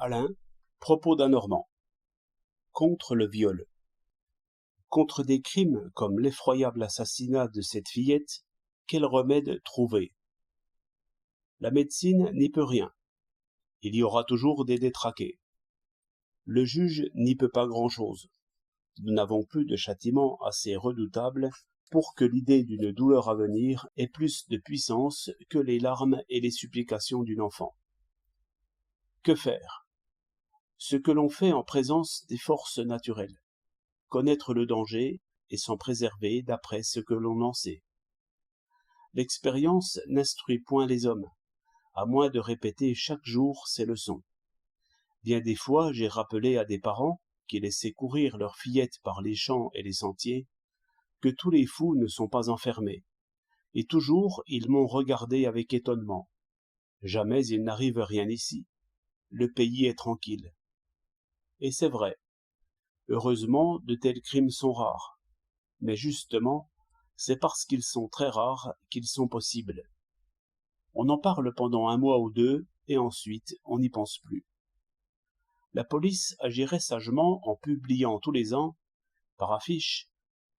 Alain, propos d'un Normand. Contre le viol. Contre des crimes comme l'effroyable assassinat de cette fillette, quel remède trouver? La médecine n'y peut rien. Il y aura toujours des détraqués. Le juge n'y peut pas grand-chose. Nous n'avons plus de châtiment assez redoutable pour que l'idée d'une douleur à venir ait plus de puissance que les larmes et les supplications d'une enfant. Que faire? Ce que l'on fait en présence des forces naturelles. Connaître le danger et s'en préserver d'après ce que l'on en sait. L'expérience n'instruit point les hommes, à moins de répéter chaque jour ses leçons. Bien des fois, j'ai rappelé à des parents, qui laissaient courir leurs fillettes par les champs et les sentiers, que tous les fous ne sont pas enfermés, et toujours ils m'ont regardé avec étonnement. Jamais il n'arrive rien ici. Le pays est tranquille. Et c'est vrai. Heureusement, de tels crimes sont rares. Mais justement, c'est parce qu'ils sont très rares qu'ils sont possibles. On en parle pendant un mois ou deux, et ensuite on n'y pense plus. La police agirait sagement en publiant tous les ans, par affiche,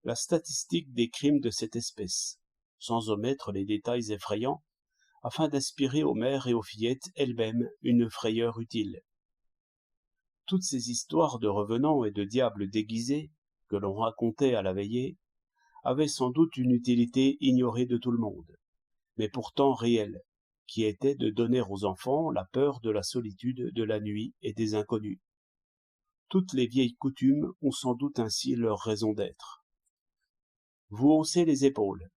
la statistique des crimes de cette espèce, sans omettre les détails effrayants, afin d'inspirer aux mères et aux fillettes elles-mêmes une frayeur utile. Toutes ces histoires de revenants et de diables déguisés, que l'on racontait à la veillée, avaient sans doute une utilité ignorée de tout le monde, mais pourtant réelle, qui était de donner aux enfants la peur de la solitude, de la nuit et des inconnus. Toutes les vieilles coutumes ont sans doute ainsi leur raison d'être. Vous haussez les épaules.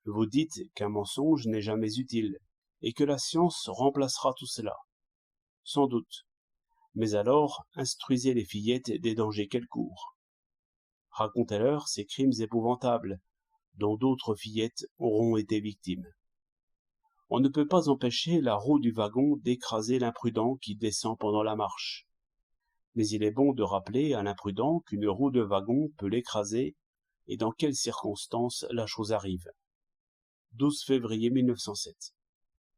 Vous dites qu'un mensonge n'est jamais utile, et que la science remplacera tout cela. Sans doute. Mais alors, instruisez les fillettes des dangers qu'elles courent. Racontez-leur ces crimes épouvantables, dont d'autres fillettes auront été victimes. On ne peut pas empêcher la roue du wagon d'écraser l'imprudent qui descend pendant la marche. Mais il est bon de rappeler à l'imprudent qu'une roue de wagon peut l'écraser et dans quelles circonstances la chose arrive. 12 février 1907.